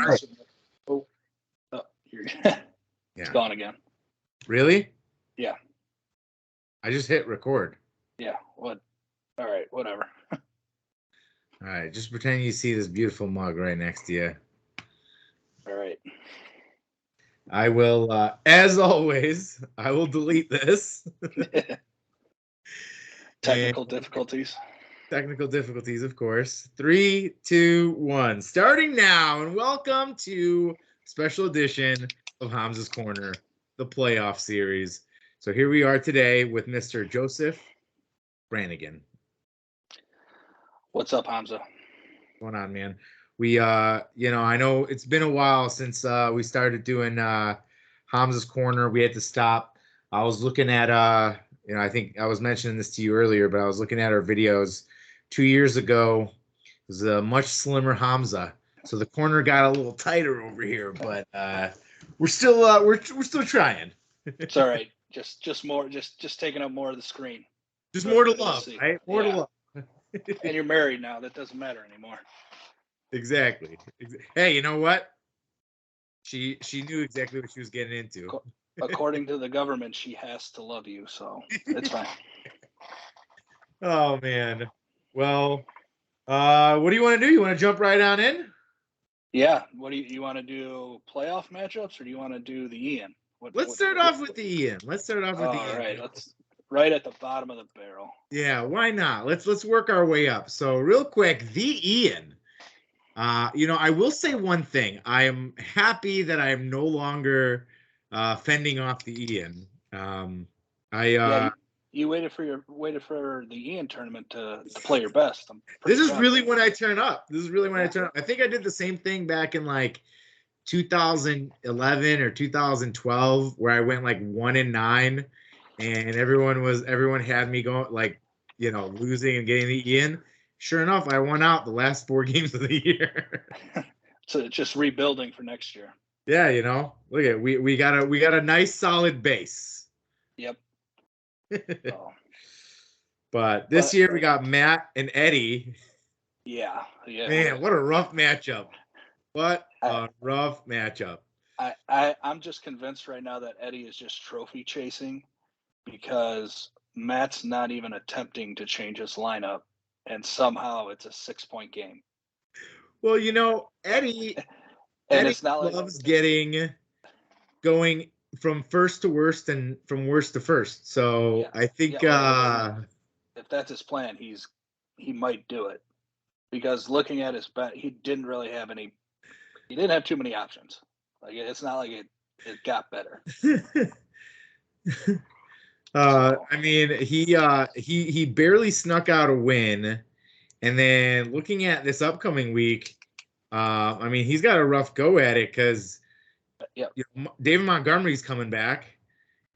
right. Oh, it's Yeah. gone again. Really? Yeah. I just hit record. Yeah. What? All right. Whatever. All right. Just pretend you see this beautiful mug right next to you. All right. I will, as always, I will delete this. Technical difficulties. Technical difficulties, of course. 3, 2, 1. Starting now, and welcome to special edition of Hamza's Corner, the playoff series. So here we are today with Mr. Joseph Brannigan. What's up, Hamza? What's going on, man? We, I know it's been a while since we started doing Hamza's Corner. We had to stop. I was looking at, I think I was mentioning this to you earlier, but I was looking at our videos 2 years ago. It was a much slimmer Hamza, so the corner got a little tighter over here. But we're still trying. It's all right. Just more. Just taking up more of the screen. Just more to love, right? More to love. And you're married now. That doesn't matter anymore. Exactly. Hey, you know what? She knew exactly what she was getting into. According to the government, she has to love you, so it's fine. Oh man. Well, what do you want to do? You want to jump right on in? Yeah. What do you want to do? Playoff matchups, or do you want to do the Ian? Let's start off with the Ian. All right. Let's right at the bottom of the barrel. Yeah, why not? Let's work our way up. So real quick, the Ian. I will say one thing. I am happy that I am no longer fending off the Ian. You waited for the Ian tournament to play your best. This is really when I turn up. I think I did the same thing back in like 2011 or 2012, where I went like 1-9, and everyone had me going like, losing and getting the Ian. Sure enough, I won out the last 4 games of the year. So it's just rebuilding for next year. Yeah, look at we got a nice solid base. Yep. But this year we got Matt and Eddie. Yeah. Man, what a rough matchup. I'm just convinced right now that Eddie is just trophy chasing, because Matt's not even attempting to change his lineup, and somehow it's a 6-point game. Well, Eddie it's not loves going from first to worst and from worst to first. So yeah. I think if that's his plan, he might do it, because looking at his bet, he didn't have too many options. Like, it's not like it got better. I mean, he barely snuck out a win, and then looking at this upcoming week, I mean, he's got a rough go at it, because David Montgomery's coming back.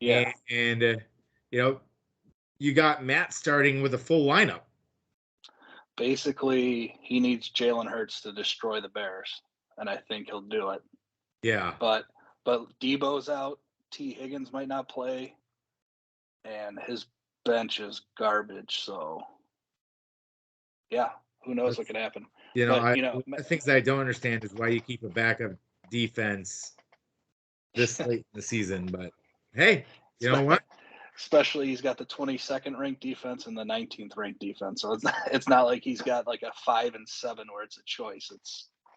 Yeah, and you got Matt starting with a full lineup. Basically, he needs Jalen Hurts to destroy the Bears, and I think he'll do it. Yeah, but Debo's out. T. Higgins might not play, and his bench is garbage. So, yeah, who knows what could happen? The things that I don't understand is why you keep a backup defense this late in the season. But hey, you know what? Especially he's got the 22nd ranked defense and the 19th ranked defense. So it's not like he's got like a 5 and 7 where it's a choice.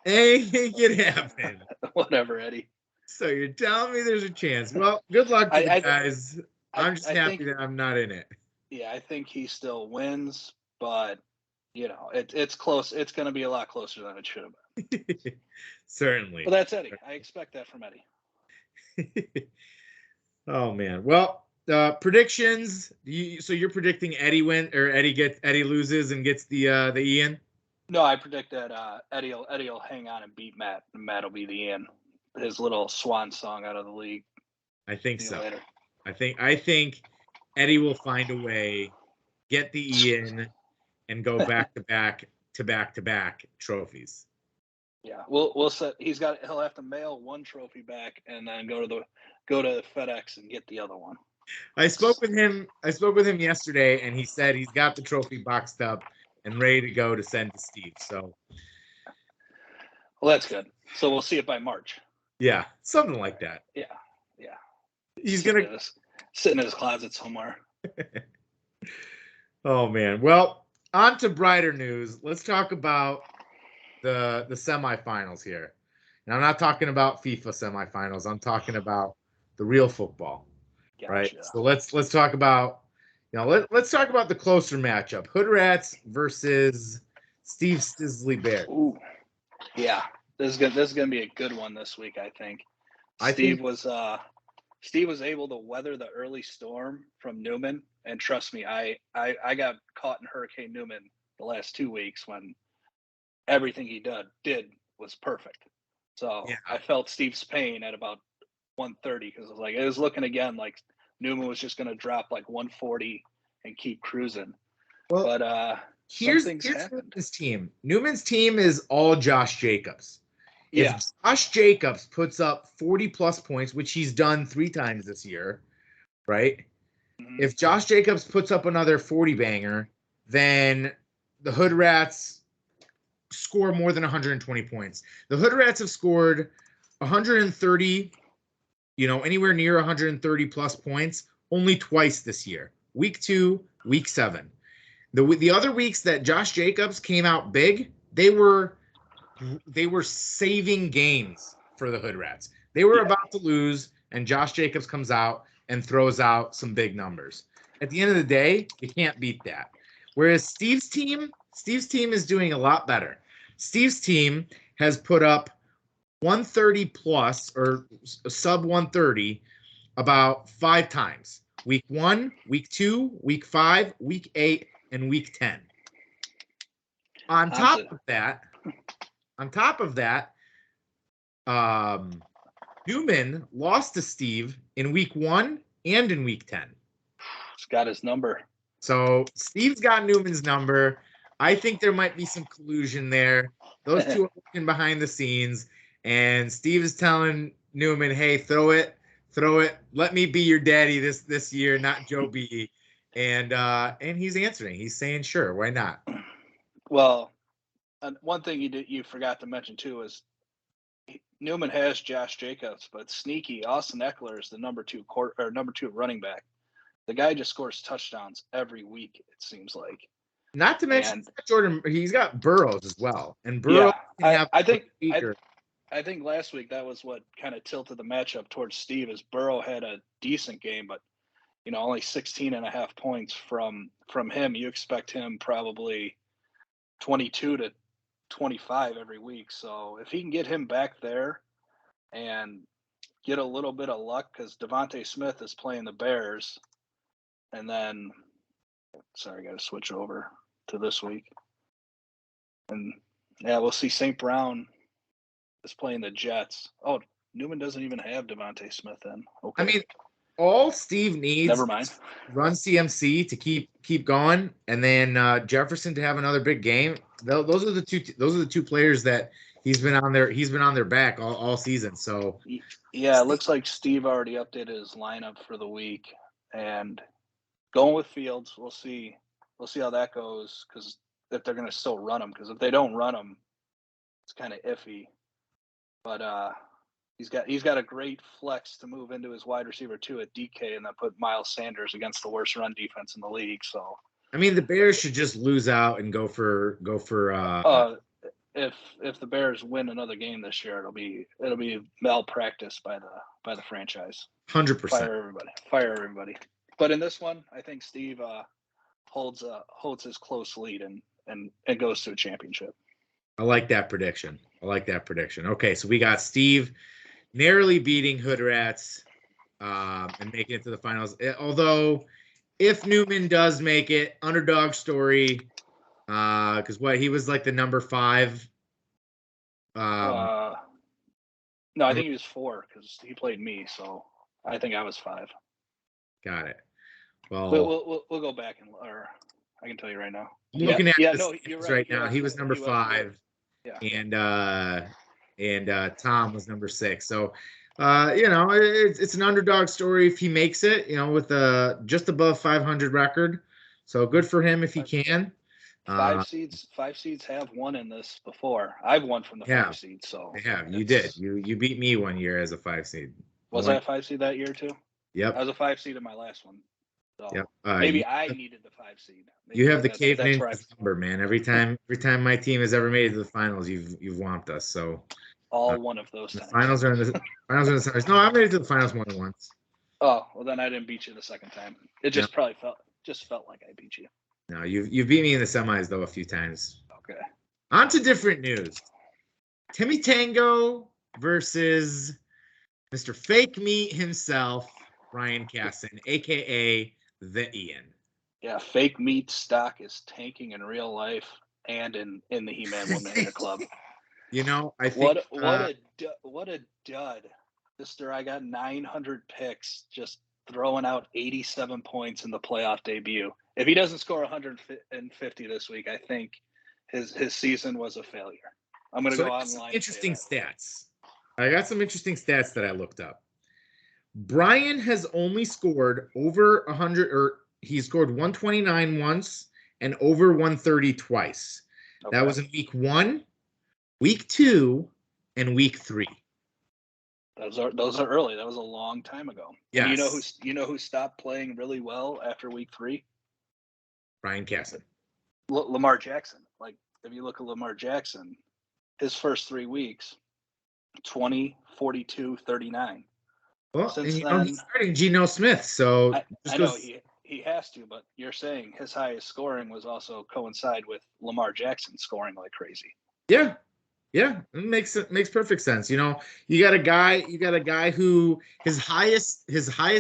It can happen. Whatever, Eddie. So you're telling me there's a chance. Well, good luck to the guys. I'm just happy that I'm not in it. Yeah, I think he still wins, but it's close. It's going to be a lot closer than it should have been. Certainly. But that's Eddie. I expect that from Eddie. Oh man. Well, predictions. So you're predicting Eddie Eddie loses and gets the Ian? No, I predict that Eddie will hang on and beat Matt, and Matt will be the Ian. His little swan song out of the league. I think so. Later. I think Eddie will find a way, get the Ian, and go back to back trophies. Yeah, we'll set. He'll have to mail one trophy back and then go to FedEx and get the other one. I spoke with him yesterday, and he said he's got the trophy boxed up and ready to go to send to Steve. So, Well, that's good. So we'll see it by March. Yeah, something like that. Yeah. He's sitting gonna sitting in his closet somewhere. Oh man. Well, on to brighter news. Let's talk about the semifinals here. And I'm not talking about FIFA semifinals. I'm talking about the real football. Right. Gotcha. So let's talk about let's talk about the closer matchup. Hood Rats versus Steve Stisley Bear. Ooh. Yeah. This is gonna be a good one this week, I think. Steve was able to weather the early storm from Newman, and trust me, I got caught in Hurricane Newman the last 2 weeks when everything he did was perfect. So Yeah. I felt Steve's pain at about 130 because it was looking again like Newman was just going to drop like 140 and keep cruising. Well, but some things happened. Newman's team is all Josh Jacobs. Yeah. If Josh Jacobs puts up 40 plus points, which he's done 3 times this year, right? Mm-hmm. If Josh Jacobs puts up another 40 banger, then the Hood Rats score more than 120 points. The Hood Rats have scored 130, anywhere near 130 plus points only twice this year. Week 2, week 7. The other weeks that Josh Jacobs came out big, they were saving games for the Hood Rats. They were about to lose, and Josh Jacobs comes out and throws out some big numbers. At the end of the day, you can't beat that. Whereas Steve's team is doing a lot better. Steve's team has put up 130 plus or sub 130 about 5 times. Week 1, week 2, week 5, week 8, and week 10. On top of that, Newman lost to Steve in week 1 and in week 10. He's got his number. So Steve's got Newman's number. I think there might be some collusion there. Those two are working behind the scenes, and Steve is telling Newman, "Hey, throw it. Let me be your daddy this year, not Joe B." And he's answering. He's saying, "Sure, why not?" Well, one thing you forgot to mention too is Newman has Josh Jacobs, but sneaky Austin Eckler is the number 2 running back. The guy just scores touchdowns every week, it seems like. Not to mention he's got Burrows as well. And Burrows I think last week that was what kind of tilted the matchup towards Steve, as Burrow had a decent game, but only 16.5 points from him. You expect him probably 22 to 25 every week. So if he can get him back there and get a little bit of luck, because Devontae Smith is playing the Bears, and then I got to switch over to this week, and we'll see. St. Brown is playing the Jets. Oh, Newman doesn't even have Devontae Smith then. Okay. I mean, all Steve needs, never mind, run CMC to keep going, and then Jefferson to have another big game. Those are the two players that he's been on their back all season. So yeah, it looks like Steve already updated his lineup for the week, and going with Fields. We'll see how that goes, because if they're going to still run him, because if they don't run him, it's kind of iffy. But he's got a great flex to move into his wide receiver 2 at DK, and then put Miles Sanders against the worst run defense in the league. So I mean, the Bears should just lose out and go for. If the Bears win another game this year, it'll be malpractice by the franchise. 100%. Fire everybody. But in this one, I think Steve holds his close lead and goes to a championship. I like that prediction. Okay, so we got Steve narrowly beating Hood Rats and making it to the finals. Although, if Newman does make it, underdog story, because he was like the number 5. No, I think he was 4 because he played me, so I think I was 5. Got it. Well, we'll go back or I can tell you right now. Looking at you're right now. He was number 5. Yeah. And Tom was number 6. So, it's an underdog story if he makes it, with a just above 500 record. So good for him if he can. Five seeds have won in this before. I've won from the Yeah, 5 seed, so they have. You did. You beat me one year as a 5 seed. Was I a 5 seed that year too? Yep. I was a 5 seed in my last one. So Yep. maybe I needed the 5 seed. You Maybe have the Cave that's where Ninjas number, man. Every time my team has ever made it to the finals, you've whomped us. So all one of those the times. finals are in the finals are in the semis. No, I made it to the finals more than once. Oh, well then I didn't beat you the second time. It just probably felt like I beat you. No, you've beat me in the semis though a few times. Okay. On to different news. Timmy Tango versus Mr. Fake Meat himself, Ryan Casson, aka the Ian. Yeah, Fake Meat stock is tanking in real life and in the He-Man One Hater Club. You know, I think what a dud. Mister, I got 900 picks, just throwing out 87 points in the playoff debut. If he doesn't score 150 this week, I think his season was a failure. I'm going to go online. Interesting stats. I got some interesting stats that I looked up. Brian has only scored over 100, or he scored 129 once and over 130 twice. Okay. That was in week 1, week 2, and week 3. Those are early. That was a long time ago. Yeah. You know who stopped playing really well after week 3? Ryan Casson. Lamar Jackson. Like, if you look at Lamar Jackson, his first 3 weeks, 20, 42, 39. Well, since then, he's starting Geno Smith, so I know he has to, but you're saying his highest scoring was also coincide with Lamar Jackson scoring like crazy. Yeah. Yeah, it makes perfect sense. You know, you got a guy who his highest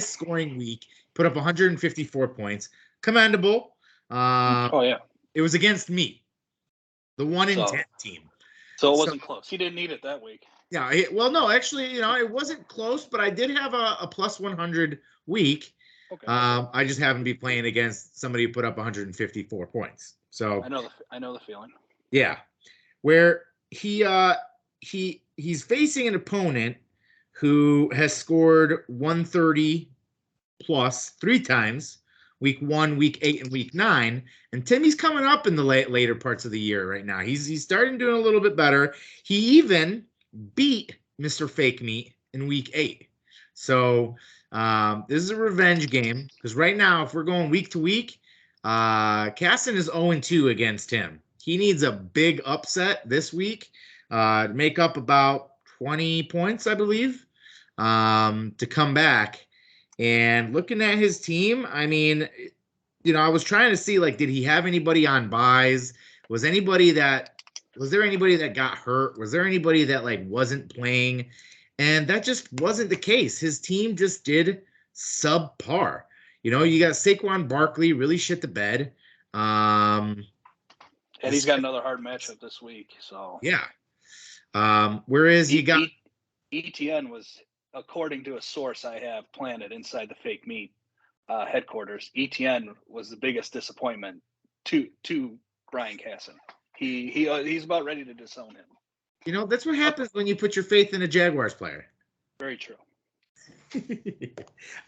scoring week put up 154 points. Commendable. Oh yeah. It was against me, the 1-10 team. So it wasn't close. He didn't need it that week. Yeah. Well, no, actually, you know, it wasn't close, but I did have a plus 100 week. Okay. I just happened to be playing against somebody who put up 154 points. So I know the feeling. Yeah, where he's facing an opponent who has scored 130 plus 3 times, week 1, week 8, and week 9. And Timmy's coming up in the later parts of the year right now. He's starting doing a little bit better. He even beat Mr. Fake Meat in week 8. So this is a revenge game because right now, if we're going week to week, Casson is 0-2 against him. He needs a big upset this week to make up about 20 points, I believe, to come back. And looking at his team, I mean, you know, I was trying to see, like, did he have anybody on buys? Was there anybody that got hurt? Was there anybody that, like, wasn't playing? And that just wasn't the case. His team just did subpar. You know, you got Saquon Barkley really shit the bed. And he's got another hard matchup this week. So yeah. Whereas you got ETN was, according to a source I have planted inside the Fake Meat headquarters, ETN was the biggest disappointment to Brian Casson. He's about ready to disown him. You know, that's what happens when you put your faith in a Jaguars player. Very true.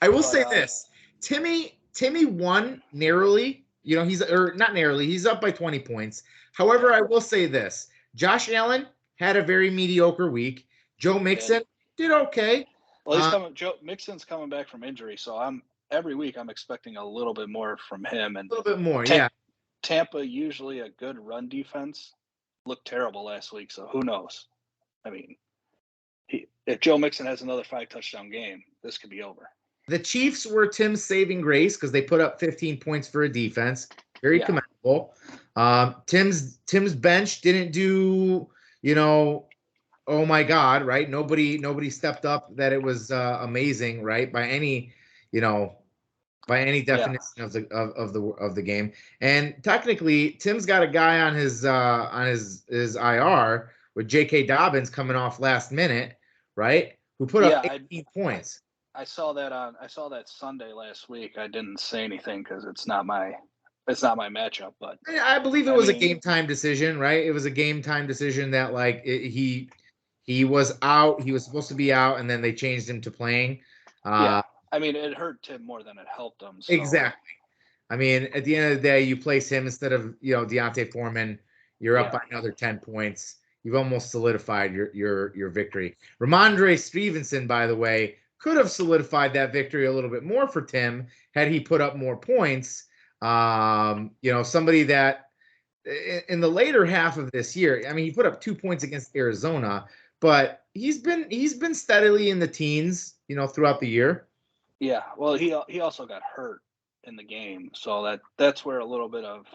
I will say this. Timmy won narrowly. You know, he's not narrowly. He's up by 20 points. However, I will say this. Josh Allen had a very mediocre week. Joe Mixon did okay. Well, Joe Mixon's coming back from injury, so every week I'm expecting a little bit more from him. And a little bit more, yeah. Tampa, usually a good run defense, looked terrible last week, so who knows? I mean, if Joe Mixon has another 5-touchdown game, this could be over. The Chiefs were Tim's saving grace because they put up 15 points for a defense. Very commendable. Tim's bench didn't do, you know, oh my God, right? Nobody stepped up that it was amazing, right? By any definition of the game. And technically, Tim's got a guy on his IR with J.K. Dobbins coming off last minute, right? Who put up 18 points. I saw that Sunday last week. I didn't say anything because it's not my matchup. But I believe it was a game time decision, right? It was a game time decision that like he was out. He was supposed to be out, and then they changed him to playing. I mean, it hurt Tim more than it helped him. So. Exactly. I mean, at the end of the day, you place him instead of Deontay Foreman. You're up Yeah. by another 10 points. You've almost solidified your victory. Ramondre Stevenson, by the way, could have solidified that victory a little bit more for Tim had he put up more points. Somebody that in the later half of this year, I mean, he put up 2 points against Arizona, but he's been steadily in the teens, throughout the year. Yeah. Well, he also got hurt in the game, so that's where a little bit of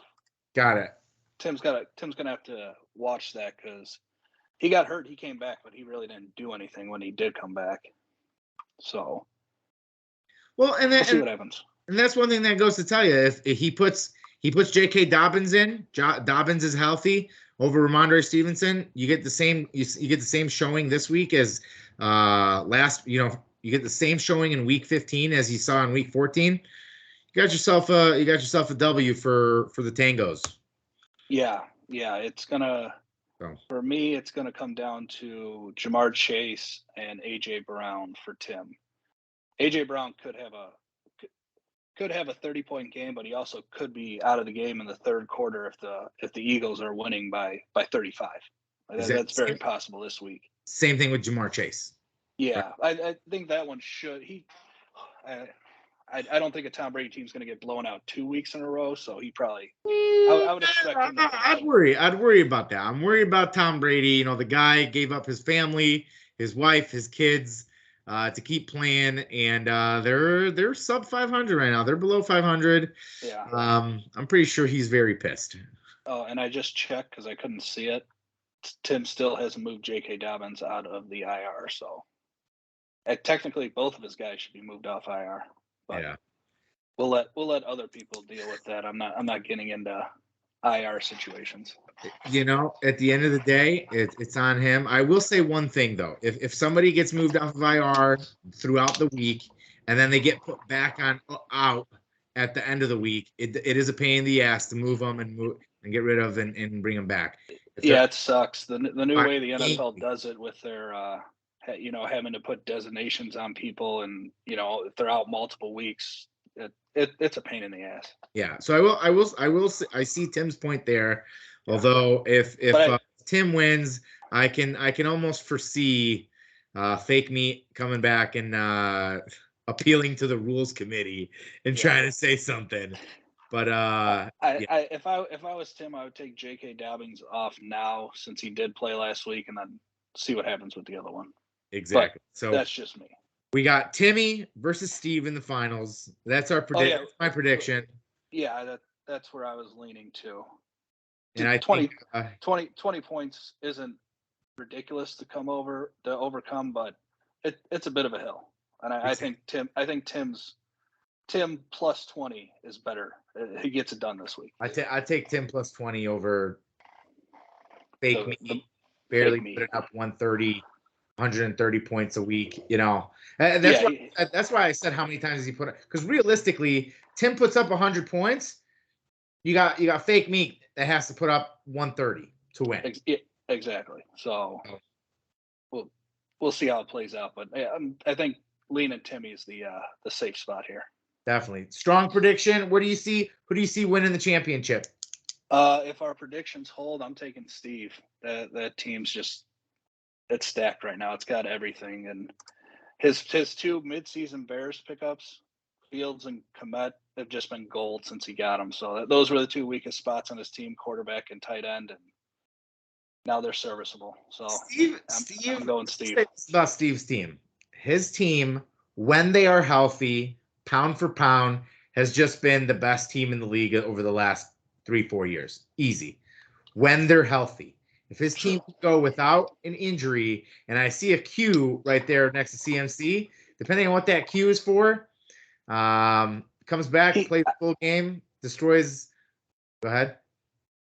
Got it. Tim's gonna have to watch that because he got hurt. He came back, but he really didn't do anything when he did come back. So, well, and we'll see what happens. And that's one thing that goes to tell you if he puts J.K. Dobbins in, Dobbins is healthy over Ramondre Stevenson. You get the same you get the same showing this week as last. You get the same showing in week 15 as you saw in week 14. You got yourself a W for the Tangos. Yeah, it's gonna So. For me, it's gonna come down to Jamar Chase and AJ Brown for Tim. AJ Brown could have a 30-point game, but he also could be out of the game in the third quarter if the Eagles are winning by 35. Exactly. That's very possible this week. Same thing with Jamar Chase. Yeah, I think that one should I don't think a Tom Brady team's going to get blown out 2 weeks in a row, so he probably. I would expect him to I'd worry about that. I'm worried about Tom Brady. The guy gave up his family, his wife, his kids, to keep playing, and they're sub 500 right now. They're below 500. Yeah. I'm pretty sure he's very pissed. Oh, and I just checked because I couldn't see it. Tim still hasn't moved J.K. Dobbins out of the IR, so technically both of his guys should be moved off IR. But yeah, we'll let other people deal with that. I'm not getting into IR situations. At the end of the day, it's on him. I will say one thing though: if somebody gets moved off of IR throughout the week and then they get put back out at the end of the week, it is a pain in the ass to move them and get rid of and bring them back. Yeah, it sucks. The new way the NFL does it with their having to put designations on people, and if they're out multiple weeks, it's a pain in the ass. Yeah, so I see Tim's point there. Yeah. Although if Tim wins, I can almost foresee Fake Meat coming back and appealing to the rules committee and trying to say something. But if I was Tim, I would take J.K. Dobbins off now since he did play last week, and then see what happens with the other one. Exactly. But so that's just me. We got Timmy versus Steve in the finals. That's our prediction. My prediction. Yeah, that's where I was leaning to. And I 20 think, points isn't ridiculous to overcome, but it's a bit of a hill. And I think Tim plus 20 is better. He gets it done this week. I take Tim plus 20 over Fake Meat. Barely putting up 130 points a week. That's why I said how many times does he put it? Because realistically, Tim puts up 100 points. You got Fake Meat that has to put up 130 to win. Exactly. So we'll see how it plays out, but I think leaning Timmy is the safe spot here. Definitely. Strong prediction. Who do you see winning the championship? If our predictions hold, I'm taking Steve. That team's just it's stacked right now. It's got everything, and his two midseason Bears pickups, Fields and Komet, have just been gold since he got them. So those were the two weakest spots on his team, quarterback and tight end, and now they're serviceable. So I'm going Steve. About Steve's team. His team, when they are healthy, pound for pound, has just been the best team in the league over the last 3-4 years. Easy. When they're healthy. If his team could go without an injury, and I see a Q right there next to CMC, depending on what that Q is for, comes back, plays the full game, destroys. Go ahead.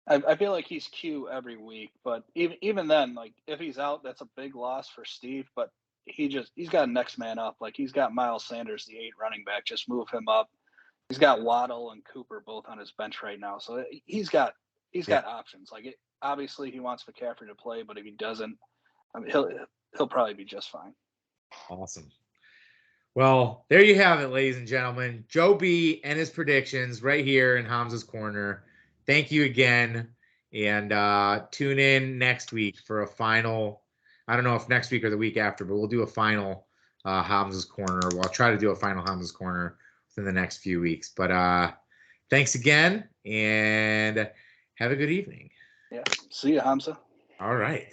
I feel like he's Q every week, but even then, like if he's out, that's a big loss for Steve. But he's got next man up. Like he's got Miles Sanders, the 8 running back. Just move him up. He's got Waddle and Cooper both on his bench right now, so he's got options. Like obviously he wants McCaffrey to play, but if he doesn't, I mean, he'll probably be just fine. Awesome. Well, there you have it, ladies and gentlemen. Joe B and his predictions right here in Hamza's Corner. Thank you again. And tune in next week for a final. I don't know if next week or the week after, but we'll do a final Hamza's Corner. Well, I'll try to do a final Hamza's Corner within the next few weeks. But thanks again and have a good evening. Yeah. See you, Hamza. All right.